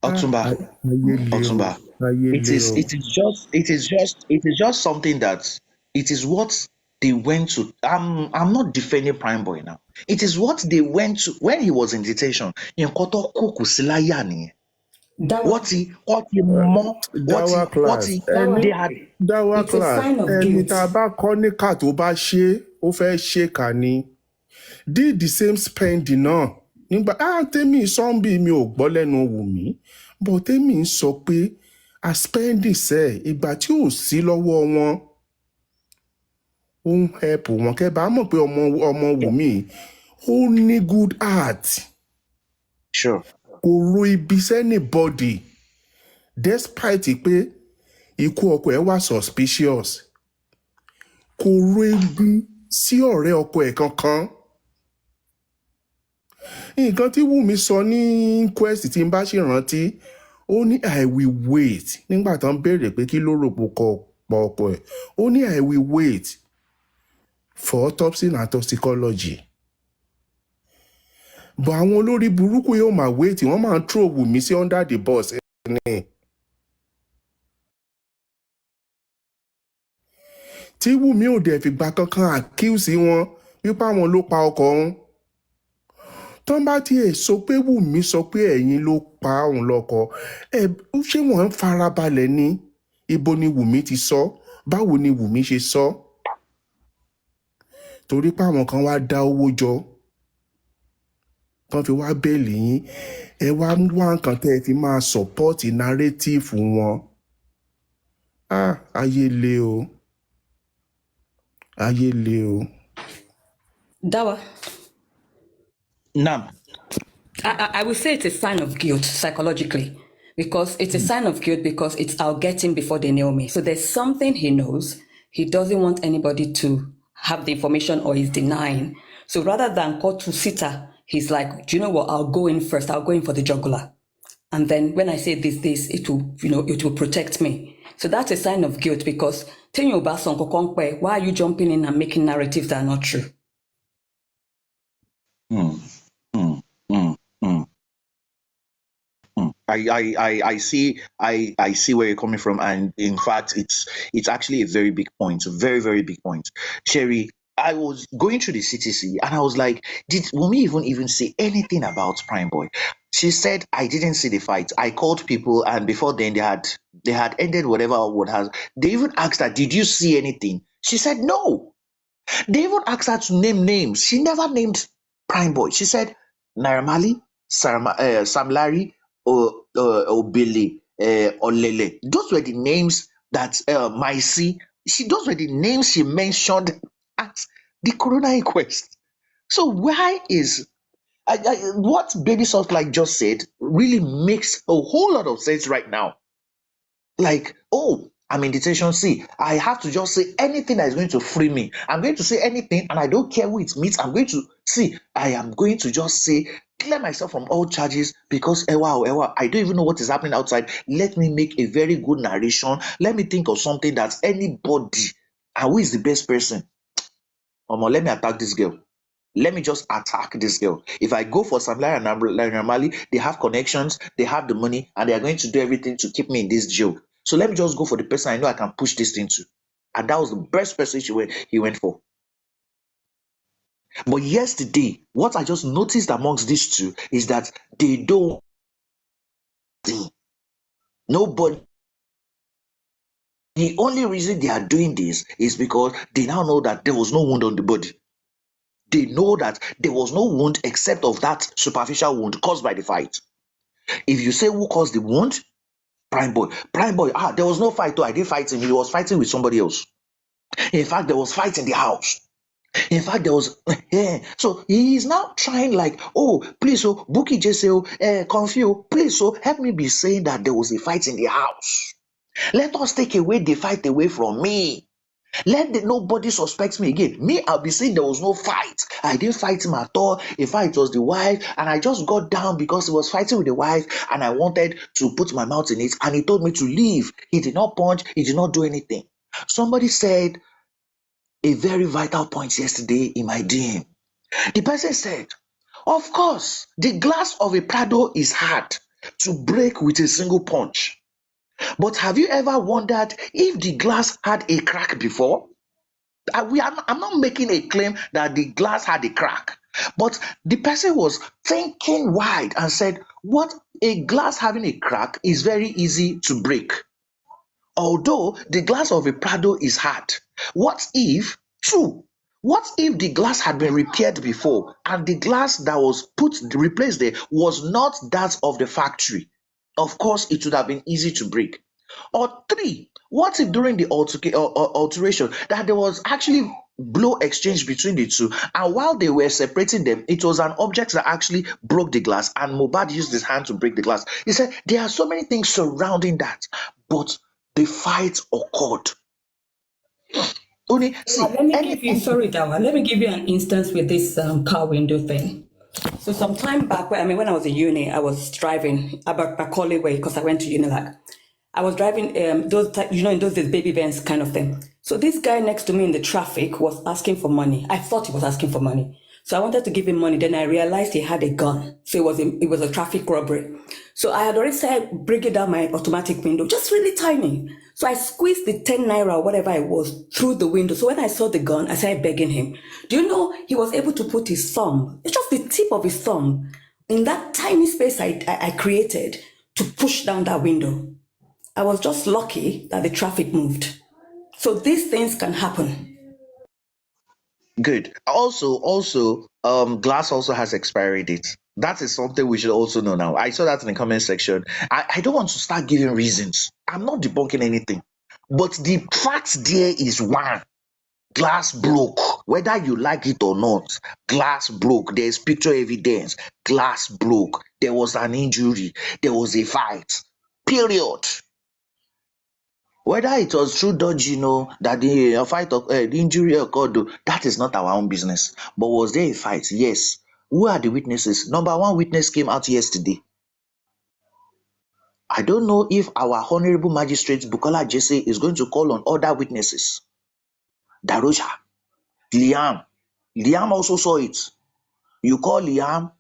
Otumba, ayé le o, Otumba. ayé It le is o. it is just it is just it is just something that it is what they went to. I'm not defending Prime Boy now. It is what they went to when he was in detention. Nǹkan tó kúkú sí láyà nìyẹn. Dawa, What he more Dawa what class, he Dawa, they had. Dawa it's a class, sign of ẹni guilt. tá a bá kọ́ níkà tó bá ṣe, ó fẹ́ ṣe kà ni. Did the same spending náà. Nígbà tèmi sọ́ńbì mi ò gbọ́ lẹ́nu Wùmí, but tèmi sọ pé a spending sẹ́ ìgbà tí ò sí lọ́wọ́ wọn, ó ń help wọn. Kẹ́ bá mọ̀ pé ọmọ Yeah, Wùmí ó ní good heart, sure. kò ro ibi sẹ́nibọ́dì despite pé ikú ọkọ ẹ̀ wà suspicious, kò ro ibi sí ọ̀rẹ́ ọkọ ẹ̀ kankan. Nǹkan tí Wùmí sọ ní inquest tí n bá ṣe rántí, ó ní I will wait nígbà tán béèrè pé kí ló rò pò pa ọkọ ẹ̀, ó ní I will wait for autopsy and toxicology. But àwọn olórí burúkú yóò máa wait, wọ́n máa ń throw Wùmí sí under the bus ní. Tí Wùmí ò dẹ̀ fìgbà kankan accuse wọn wípé àwọn ló pa ọkọ òun. Tán bá tiẹ̀ sọ pé Wùmí sọ pé ẹ̀yin ló pa òun lọ́kọ, ṣé wọ́n ń farabalẹ̀ ni? Ibo ni Wùmí ti sọ? Báwo ni Wùmí ṣe sọ? Torí pé àwọn kan wá dá owó jọ, tán fi wá bẹ́ẹ̀lì yín, ẹ wá wá nǹkan tẹ́ ẹ fi máa support narrative wọn. Ayé le o, ayé le o. Dawa, Nam. I would say it's a sign of guilt psychologically, because it's a sign of guilt because it's I'll get him before they nail me. So there's something he knows. He doesn't want anybody to have the information or he's denying. So rather than call to Sita, he's like, do you know what? I'll go in first. I'll go in for the jugular. And then when I say this, it will, it will protect me. So that's a sign of guilt because why are you jumping in and making narratives that are not true? I see where you're coming from, and in fact, it's actually a very big point, a very very big point. Sherry, I was going through the CTC and I was like, did Wumi even say anything about Prime Boy? She said I didn't see the fight. I called people, and before then they had ended whatever would have. They even asked her, did you see anything? She said no. They even asked her to name names. She never named Prime Boy. She said Naira Marley, Sam Larry, Obele, Olele. Those were the names that Maisi. Those were the names she mentioned at the Corona inquest. So why is what Baby Soft like just said really makes a whole lot of sense right now. Like, oh, I'm in detention. See, I have to just say anything that is going to free me. I'm going to say anything, and I don't care who it meets. I'm going to see. I am going to just say, clear myself from all charges because, wow, I don't even know what is happening outside. Let me make a very good narration. Let me think of something that anybody, and who is the best person? Let me attack this girl. Let me just attack this girl. If I go for Samla and Ramali, they have connections, they have the money, and they are going to do everything to keep me in this jail. So let me just go for the person I know I can push this thing to. And that was the best person he went for. But yesterday, what I just noticed amongst these two is that they don't. Nobody. The only reason they are doing this is because they now know that there was no wound on the body. They know that there was no wound except of that superficial wound caused by the fight. If you say who caused the wound, Prime Boy, there was no fight though. I didn't fight him. He was fighting with somebody else. In fact, there was fight in the house. In fact, there was, So he is now trying like, oh, please, oh, Buki just say, confuse, please, oh, help me be saying that there was a fight in the house. Let us take away the fight away from me. Let nobody suspect me again. Me, I'll be saying there was no fight. I didn't fight him at all. In fact, it was the wife, and I just got down because he was fighting with the wife, and I wanted to put my mouth in it, and he told me to leave. He did not punch. He did not do anything. Somebody said a very vital point yesterday in my DM. The person said, of course, the glass of a Prado is hard. to break with a single punch. But have you ever wondered if the glass had a crack before? I'm not making a claim that the glass had a crack, but the person was thinking wide and said, what, a glass having a crack is very easy to break. Although the glass of a Prado is hard, what if, true, what if the glass had been repaired before and the glass that was replaced there was not that of the factory? Of course, it would have been easy to break. Or three, what if during the alteration that there was actually blow exchange between the two, and while they were separating them, it was an object that actually broke the glass, and Mohbad used his hand to break the glass. He said there are so many things surrounding that, but the fight occurred. Only see Let me give you, anything. sorry, Dawa, let me give you an instance with this car window thing. So some time back, when I was in uni, I was driving about Macaulay Way because I went to Unilag. I was driving in those days, baby vans kind of thing. So this guy next to me in the traffic was asking for money. I thought he was asking for money. So I wanted to give him money. Then I realized he had a gun. So it was a traffic robbery. So I had already said, bringing down my automatic window, just really tiny. So I squeezed the 10 naira or whatever it was through the window. So when I saw the gun, I started begging him. Do you know he was able to put his thumb, it's just the tip of his thumb, in that tiny space I created to push down that window. I was just lucky that the traffic moved. So these things can happen. Good. Also, glass also has expiry date. That is something we should also know now. I saw that in the comment section. I don't want to start giving reasons. I'm not debunking anything. But the fact there is one. Glass broke. Whether you like it or not, glass broke. There's picture evidence. Glass broke. There was an injury. There was a fight. Period. Whether it was through dodge, that the fight of the injury occurred, that is not our own business. But was there a fight? Yes. Who are the witnesses? Number one witness came out yesterday. I don't know if our Honorable Magistrate Bukola Jesse is going to call on other witnesses. Darosha, Liam. Liam also saw it. You call Liam,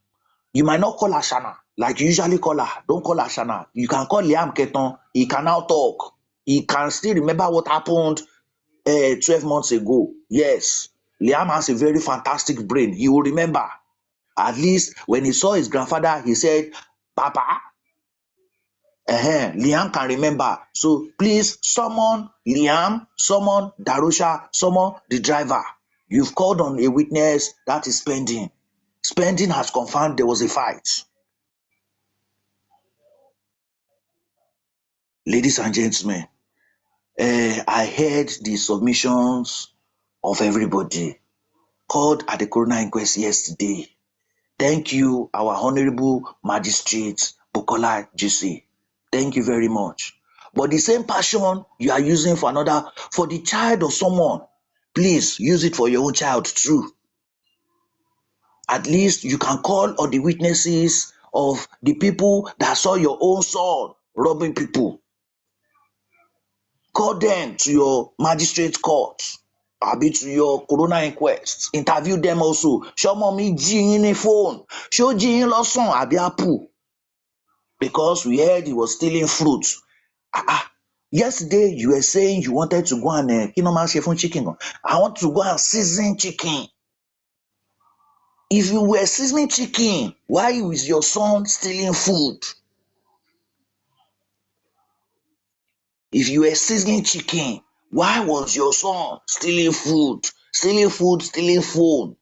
you might not call Ashana like you usually call her. Don't call Ashana. You can call Liam Keton. He can now talk. He can still remember what happened 12 months ago. Yes, Liam has a very fantastic brain. He will remember. At least when he saw his grandfather, he said, Papa. Liam can remember. So please summon Liam, summon Darusha, summon the driver. You've called on a witness that is pending. Spending has confirmed there was a fight. Ladies and gentlemen, I heard the submissions of everybody called at the coroner inquest yesterday. Thank you, our Honorable Magistrate Bukola Jesse. Thank you very much. But the same passion you are using for the child of someone, please use it for your own child too. At least you can call on the witnesses of the people that saw your own son robbing people. Call them to your magistrate court, àbí to your coroner inquest. Interview them also. Ṣọmọ mi jí yín ní phone? Ṣó jí yín lọ́sàn àbí apple? Because we heard he was stealing fruit. Yesterday you were saying you wanted to go and kí ló máa ń ṣe fún chicken gan? I want to go and season chicken. If you were seasoning chicken, why is your son stealing food? If you were seasoning chicken, why was your son stealing food? Stealing food, stealing phone.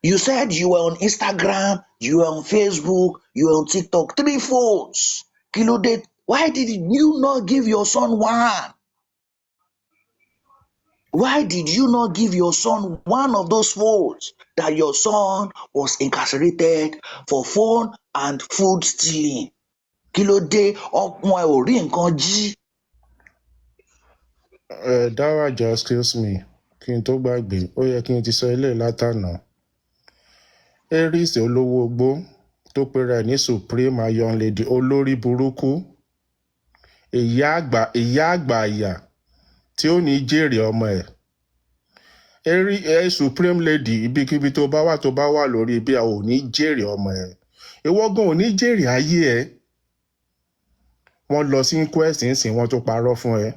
You said you were on Instagram, you were on Facebook, you were on TikTok. 3 phones. Kí ló dé? Why did you not give your son one? Why did you not give your son one of those phones that your son was incarcerated for phone and food stealing? Kí ló dé? Ọmọ ẹ ò rí nǹkan jí. Dawa just kills me. Kí n tó gbàgbé, ó yẹ kí n ti sọ ilé látànà. Aries olówó ogbó tó pera ẹ̀ ní Supreme Iron Lady olórí burúkú. Ìyá àgbà àyà tí ó ní jèrè ọmọ ẹ̀. Supreme Lady ibikíbi tó bá wà lórí ibi a ò ní jèrè ọmọ ẹ̀. Ìwọ gan ò ní jèrè ayé ẹ̀. wọ́n lọ sí inquest nsìn wọ́n tó parọ́ fún ẹ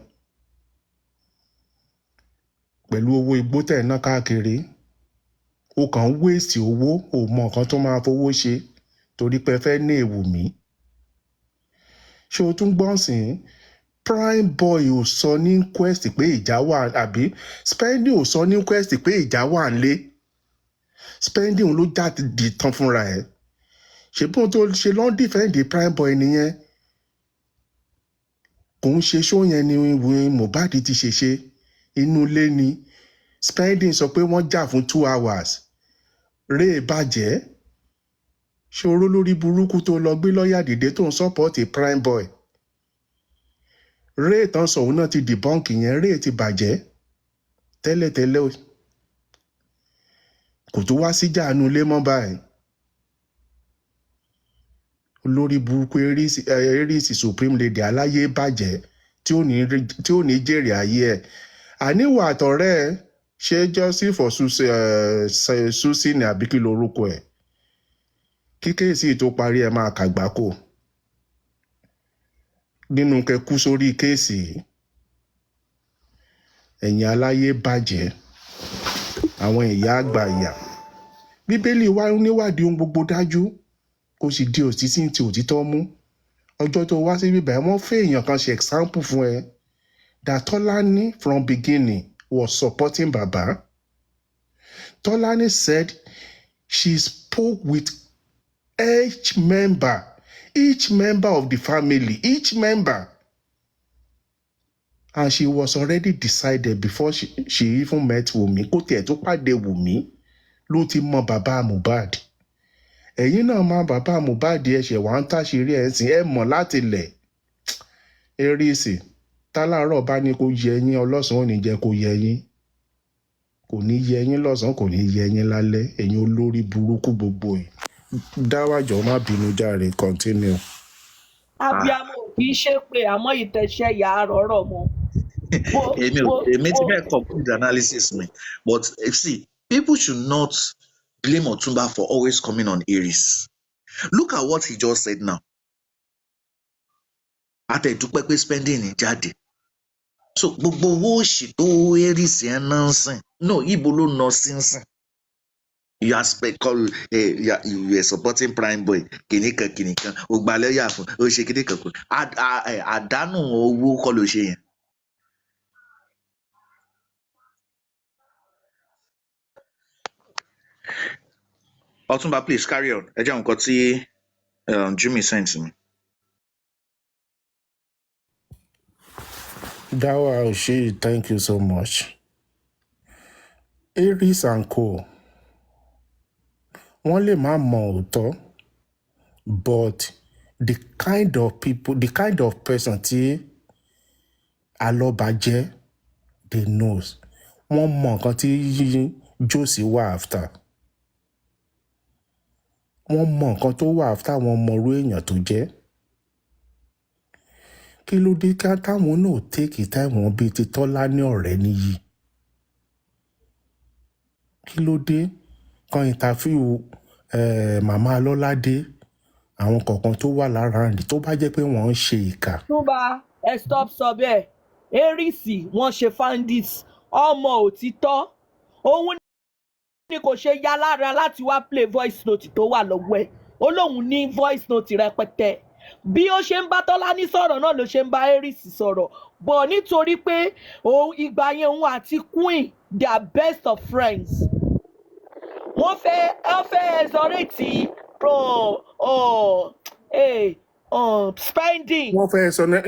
pẹ̀lú owó igbó tẹ̀ ná káàkiri o kàn ń wéèsì owó o mọ nǹkan tó máa fowó ṣe torí pé fẹ́ ní èwù mí ṣé o tún gbọ́n sìn prime boy ò sọ ní inquest pé ìjà wà àbí spending ò sọ ní inquest pé ìjà wà nílé spending ló jáde di tán fúnra ẹ̀ ṣé bóun tó ṣe lọ́n dìfẹ́ǹdì prime boy nìyẹn kò ń ṣe ṣó yẹn ni Mohbad ti ṣe inú ilé ni spending sọ pé wọ́n jà fún 2 hours Ray bàjẹ́ ṣòro lórí burúkú tó lọ gbé lọ́ọ̀yà dìde tó ń sọ́pọ̀tì prime boy Ray tán sọ òun náà ti debunk yẹn Ray ti bàjẹ́ tẹ́lẹ̀tẹ́lẹ̀ kò tó wá síjà inú ilé mọ́ báyìí olórí burúkú Aries supreme lady aláyé bàjẹ́ tí ò ní jèrè ayé ẹ̀ àníwò àtọ̀rẹ́ ẹ̀ ṣé jọ́sí for susi ní àbí kí lorúkọ ẹ̀ kí kéèsì tó parí ẹ̀ máa kàgbákò nínú kẹkú sórí kéèsì ẹ̀yìn aláyé bàjẹ́ àwọn ìyá àgbà ìyà bíbélì wá níwádìí ohun gbogbo dájú kó sì di òtítí ti òtítọ́ mú ọjọ́ tó wá sí bíbá ẹ̀ wọ́n fẹ́ èèyàn kan ṣe example fún ẹ that Tolani from beginning was supporting Baba. Tolani said she spoke with each member of the family, each member. And she was already decided before she even met Wumi. Kó tiẹ̀ tó pàdé Wumi ló ti mọ bàbá Mohbad. Ẹ̀yin náà mọ bàbá Mohbad ẹ̀ṣẹ̀ wà ń táṣìírí ẹ̀ sìn ẹ̀ mọ̀ láti lẹ̀. Aries tálàárọ̀ bá ní kó yẹ yín ọlọ́sàn ò ní jẹ́ kó yẹ yín. Kò ní yẹ yín lọ́sàn kò ní yẹ yín lálẹ́ ẹ̀yin olórí burúkú gbogbo yìí. Dáwàjọ́ má bínú jàre continue. Abiyamọ kì í ṣe pé àmọ́ ìtẹ̀ṣẹ́ yà á rọ̀rọ̀ mọ́. Èmi ti fẹ́ complete analysis mi but see people should not blame Ọ̀túnba for always coming on Aries. Look at what he just said now. Àtẹ̀dúpẹ́ pé spending ní jáde. So gbogbo owó òṣì tó Aries yẹn náà ń sìn no ibo ló ná sí ń sìn. You are supporting prime boy kìnìkan o gba lọ́ọ̀yà fún o ṣe kìnìkan kù àdánù owó kọ́ ló ṣe yẹn. Ọ̀túnba please carry on ẹ jẹ́ nǹkan tí Jimmy sent me. Dawa Oshie, thank you so much. Aries and co. Wọ́n lè má mọ òótọ́ but the kind of person tí Alọ́ba jẹ́ they knows wọ́n mọ nǹkan tí Josie wà after wọ́n mọ nǹkan tó wà after wọ́n mọ irú èèyàn tó jẹ́ kí ló dé táwọn náà take time wọn bíi ti Tọ́lání ọ̀rẹ́ níyì kí ló dé kan interview màmá Lọ́ládé àwọn kọ̀ọ̀kan tó wà lára rẹ̀ tó bá jẹ́ pé wọ́n ń ṣe ìkà. Túbà ẹ stop sọ bẹ́ẹ̀ Aries wọ́n ṣe fandis ọmọ òtítọ́ òun ni kò ṣe yá lára láti wá play voice note tó wà lọ́wọ́ ẹ̀ ó lóun ní voice note rẹpẹtẹ bí ó ṣe ń bá Tọ́lání sọ̀rọ̀ náà ló ṣe ń bá Aries sọ̀rọ̀ bọ̀ nítorí pé ìgbà yẹn òun àti Queen they are best of friends wọ́n fẹ́ exonerate spending. Wọ́n fẹ́ sọ wọ́n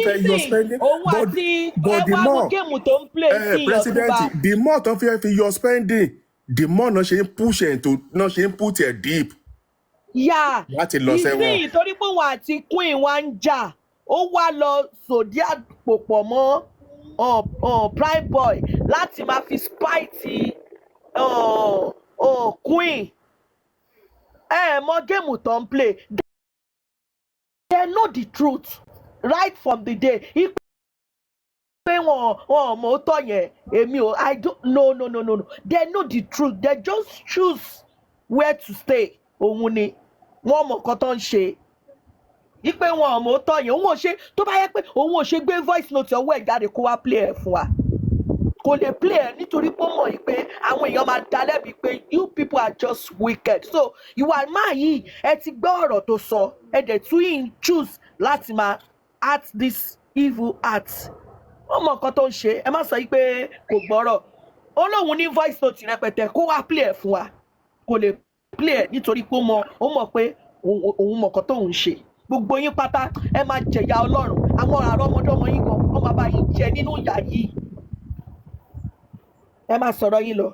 fẹ́ yọ spending. Òun àti ẹwà mú géèmù tó ń play sí Ọ̀túnba. The more tó fi yọ spending the more náà ṣe ń push ẹ̀ tó náà ṣe ń put ẹ̀ deep. Láti lọ sẹ́wọ̀n. Ìsìn torí pé òun àti Queen wa ń jà ó wá lọ sòdí àpòpọ̀ mọ́ prime boy láti máa fi spite Queen mọ géèmù tó ń play they know the truth right from the day pé wọn mọ òótọ́ yẹn èmi ò I don't no they know the truth they just choose where to stay òun ni wọ́n mọ nǹkan tó ń ṣe ipe wọn ò mọ̀ tọ́ yẹn òun ò ṣe tó bá yẹ pé òun ò ṣe gbé voice note ọwọ́ ẹ̀ jáde kó wá play ẹ̀ fún wa kò lè play ẹ̀ nítorí pé ó mọ̀ yìí pé àwọn èèyàn máa dá lẹ́bi pé you people are just wicked so ìwà máa yìí ẹ ti gbọ́ ọ̀rọ̀ tó sọ ẹ dẹ̀ tún yìí choose láti máa act this evil act ó mọ nǹkan tó ń ṣe ẹ má sọ yìí pé kò gbọ́rọ̀ ó lóun ní voice note rẹpẹtẹ kó wá play ẹ̀ fún wa kò lè play ẹ̀ nítorí pé ó mọ̀ pé òun mọ̀ nǹkan tóun ṣe gbogbo yín pátá ẹ máa jẹ̀yà Ọlọ́run àwọn àrọ́mọdọ́mọ yín gan wọ́n máa bá yín jẹ nínú ìyà yìí ẹ máa sọ̀rọ̀ yín lọ.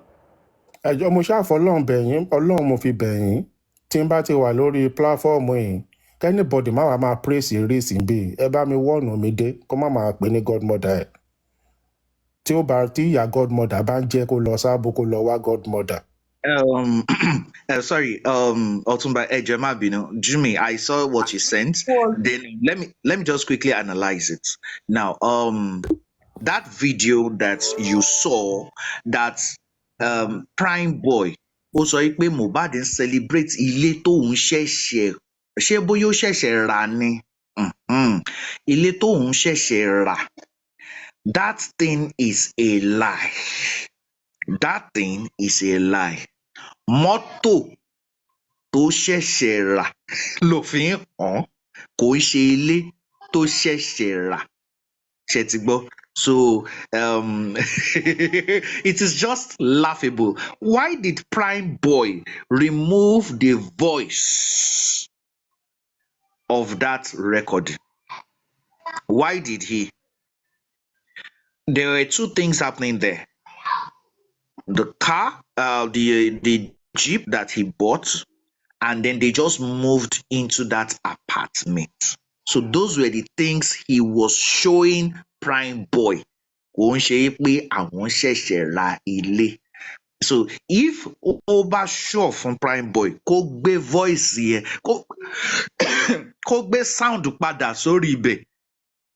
ẹjọ́ mo ṣàfọlọ́run bẹ̀yìn ọlọ́run mo fi bẹ̀yìn tí n bá ti wà lórí pláfọ́ọ̀mù yìí kẹ́nìbọ̀dì má wàá máa praise race bí ẹ bá mi wọ́ọ̀nù mi dé kó má máa pè ní godmother ẹ̀ tí ìyá godmother bá ń jẹ́ kó lọ sáàbò kó lọ wá godmother. Sorry, Otumba Ejemabino, Jimmy, I saw what you sent. Then let me just quickly analyze it. Now, that video that you saw, that Prime Boy also pé Mohbad ń celebrate ilé tóun ṣẹ̀ṣẹ̀ ṣé bóyá ó ṣẹ̀ṣẹ̀ rà ni ilé tóun ṣẹ̀ṣẹ̀ rà. That thing is a lie. That thing is a lie. Mọ́tò tó ṣẹ̀ṣẹ̀ rà ló fi ń hàn kò ń ṣe ilé tó ṣẹ̀ṣẹ̀ rà. Ṣé ti gbọ́? So it is just laughable. Why did Prime Boy remove the voice of that record? Why did he? There were two things happening there. The car, the Jeep that he bought, and then they just moved into that apartment. So those were the things he was showing Prime Boy. Kò ń ṣe pé àwọn ṣẹ̀ṣẹ̀ ra ilé. So if ó bá sure fún Prime Boy kó gbé voice yẹn kó gbé sound padà sórí ibẹ̀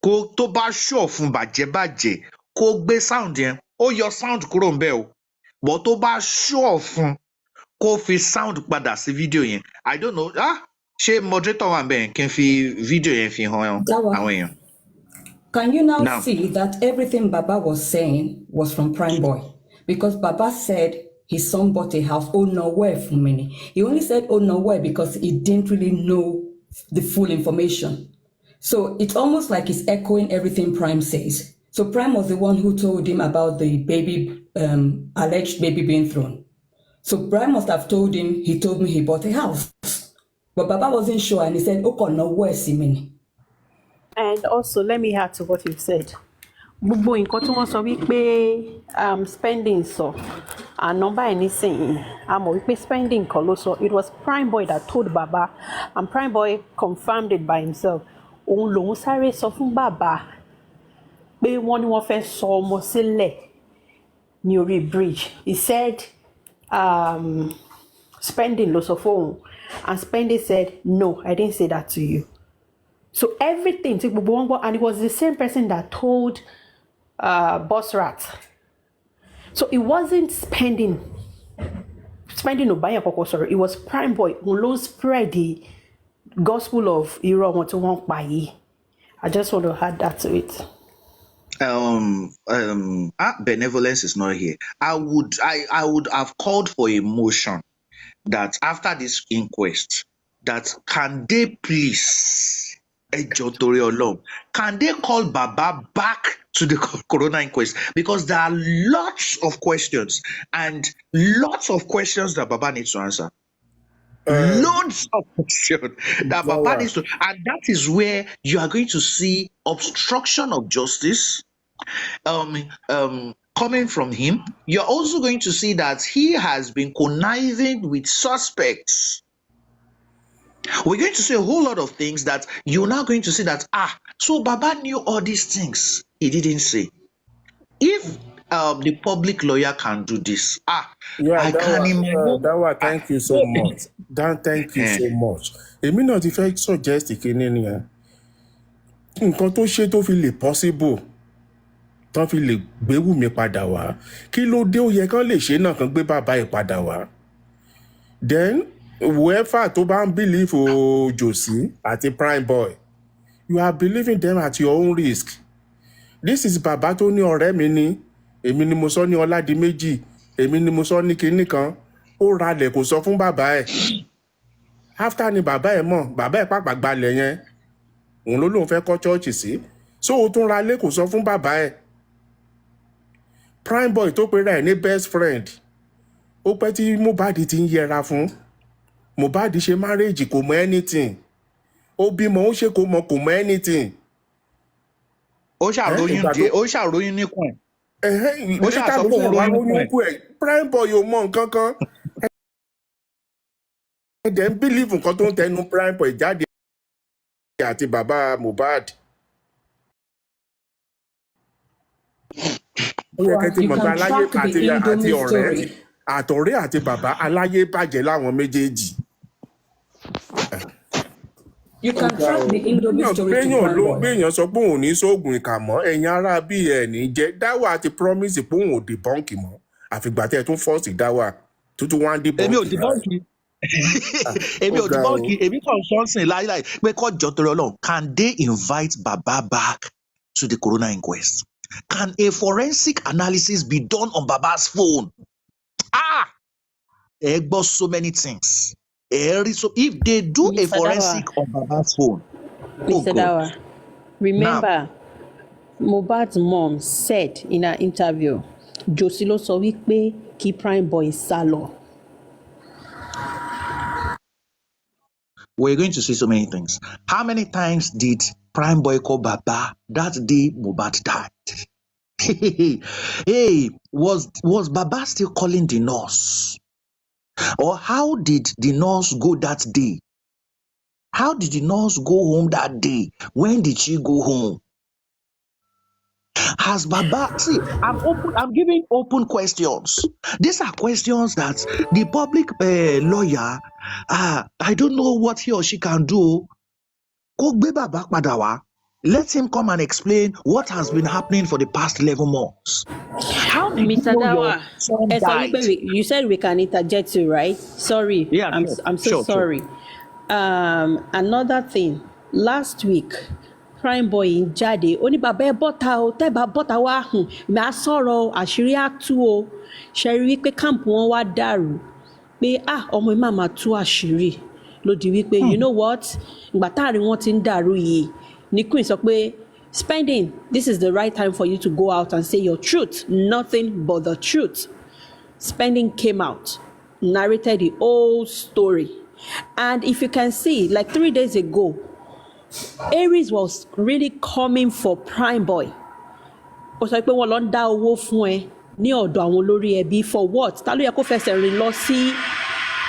kó tó bá sure fún bàjẹ́bàjẹ́ kó gbé sound yẹn ó yọ sound kúrò ńbẹ̀ o but tó bá sure fún kó fi sound padà sí fídíò yẹn I don't know ṣé moderator wà ńbẹ̀ kí n fi fídíò yẹn fi hàn àwọn èèyàn. Can you now see that everything Baba was saying was from Prime Boy? Because Baba said his son bought a house, oh nowhere for many. He only said oh nowhere because he didn't really know the full information. So it's almost like he's echoing everything Prime says. So Prime was the one who told him about the baby, alleged baby being thrown. So Prime must have told him, he told me he bought a house. But Baba wasn't sure and he said, oh nowhere see many. And also, let me add to what you said. Gbogbo nǹkan tí wọ́n sọ wípé spending sọ ànọ́mbà ẹ̀ nísìnyí àmọ́ wípé spending kan ló sọ it was Prime Boy that told Baba and Prime Boy confirmed it by himself. Òun lòun sáré sọ fún Baba pé wọ́n ní wọ́n fẹ́ sọ ọmọ sílẹ̀ ní orí bridge. He said spending ló sọ fóun and spending said no, I didn't say that to you. So everything, and it was the same person that told Boss Rat. So it wasn't spending Obaya Koko, sorry. It was Prime Boy who spread the gospel of Iro Motuwon Bayi. I just want to add that to it. Benevolence is not here. I would have called for a motion that after this inquest, that can they please can they call Baba back to the Corona inquest? Because there are lots of questions and lots of questions that Baba needs to answer. Loads of questions that Baba needs to, and that is where you are going to see obstruction of justice coming from him. You're also going to see that he has been conniving with suspects. We're going to see a whole lot of things that you're now going to see that, so Baba knew all these things. He didn't say. If the public lawyer can do this, I can imagine. Dawa, thank you so much. Dan, thank you so much. Èmi náà ti fẹ́ suggest ìkíní nìyẹn. Nǹkan tó ṣe tó fi lè possible, tán fi lè gbé Wùmí padà wá. Kí ló dé ó yẹ kán lè ṣe náà kán gbé bàbá ẹ̀ padà wá. Then whoever tó bá ń believe Josie àti Prime Boy You are believing them at your own risk. This is bàbá tó ní ọ̀rẹ́ mi ni, èmi ni mo sọ ní Ọládìméjì, èmi ni mo sọ ní kinní kan, ó ralẹ̀ kò sọ fún bàbá ẹ̀. After ni bàbá ẹ̀ mọ̀, bàbá ẹ̀ pàpà gbalẹ̀ yẹn, òun ló lóun fẹ́ kọ́ chọ́ọ̀chì sí. So ó tún ralé kò sọ fún bàbá ẹ̀. Prime boy tó pe rẹ̀ ní best friend, ó pẹ́ tí Mohbad ti ń yẹra fún. Mohbad ṣe marriage kò mọ anything. Ó bímọ ó ṣe kò mọ anything. Ó ṣàròyìn díẹ̀, ó ṣàròyìn níkùn ẹ̀. Ó ṣàsọ pé òun ròyìn níkùn ẹ̀. Prime boy ò mọ nǹkan kan. Ẹ̀dẹ̀ ń bílíìfù nǹkan tó ń tẹnu Prime boy jáde àti bàbá Mohbad. Ó yẹ kẹ́ ti mọ̀ pé aláyé àti ọ̀rẹ́ àtọ̀rẹ́ àti bàbá aláyé bàjẹ́ láwọn méjèèjì. You can track the Indomie story to Prime Boy. Béèyàn sọ pé òun ní sóògùn ìkà mọ́, ẹ̀yin ará bí ẹ̀ ní jẹ́. Dáwà ti promise pé òun ò debunk mọ́. Àfìgbà tẹ́ ẹ tún fọ́ọ̀sì Dáwà tuntun wá ń debunk. Èmi ò debunk. Èmi ò debunk. Èmi kàn sọ́ọ̀sìn láíláí pé kọ́jọ́ torí Ọlọ́run, can they invite Baba back to the coroner inquest? Can a forensic analysis be done on Baba's phone? Ẹ gbọ́ so many things. So if they do a forensic on Baba's phone, Mr. Dawa, remember, Mohbad's mom said in her interview, Josie ló sọ wípé kí Prime Boy sá lọ. We're going to see so many things. How many times did Prime Boy call Baba that day Mohbad died? Hey, was Baba still calling the nurse? Or how did the nurse go that day? How did the nurse go home that day? When did she go home? Has Baba... See, I'm giving open questions. These are questions that the public lawyer, I don't know what he or she can do. Kó gbé Baba padà wá. Let him come and explain what has been happening for the past 11 months. How did Mr. you know your Dawa, son died? you said we can interject you, right? Sorry. Yeah, I'm so sure. sorry. Another thing. Last week, Prime Boy ń jáde, ó ní bàbá ẹ bọ́ta o, tẹ́ bá bọ́ta wá mi á sọ̀rọ̀ àṣírí á tú o. Ṣe rí wípé camp wọn wá dàrú. Pé ọmọ ẹ máa tú àṣírí. Ló di wípé you know what? Ìgbà táàrin wọn ti ń dàrú yìí. Ní Queen sọ pé Spending, this is the right time for you to go out and say your truth, nothing but the truth. Spending came out, narrated the whole story. And if you can see, like 3 days ago, Aries was really coming for Prime Boy. Ó sọ pé wọ́n lọ ń dá owó fún ẹ ní ọ̀dọ̀ àwọn olórí ẹbí for what? Ta ló yẹ kó fẹsẹ̀ rìn lọ sí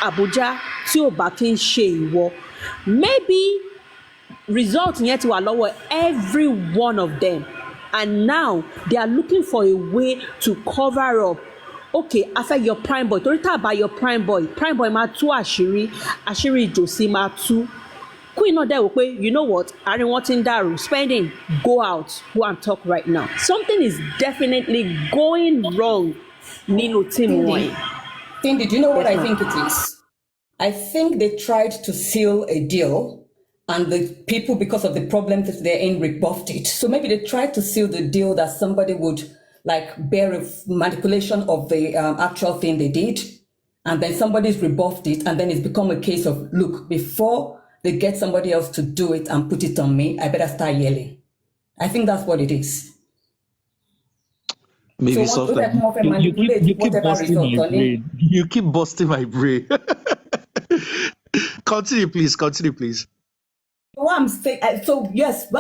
Abuja tí ò bá kí ń ṣe ìwọ? Maybe result yẹn ti wà lọ́wọ́ every one of them, and now they are looking for a way to cover up. Okay, after your Prime Boy, torí tá a bá your Prime Boy máa tú àṣírí Josie máa tú. Queen náà dẹ̀ wò pé you know what, àárín wọn ti ń dàrú. Spending, go out, go and talk right now. Something is definitely going wrong nínú team wọn. Cindy, do you know what I think it is? I think they tried to seal a deal, and the people, because of the problems that they're in, rebuffed it. So maybe they tried to seal the deal that somebody would bear a manipulation of the actual thing they did, and then somebody's rebuffed it, and then it's become a case of, look, before they get somebody else to do it and put it on me, I better start yelling. I think that's what it is. Maybe so something. You keep busting my brain. You keep busting my brain. Continue, please. What I'm saying, so yes, but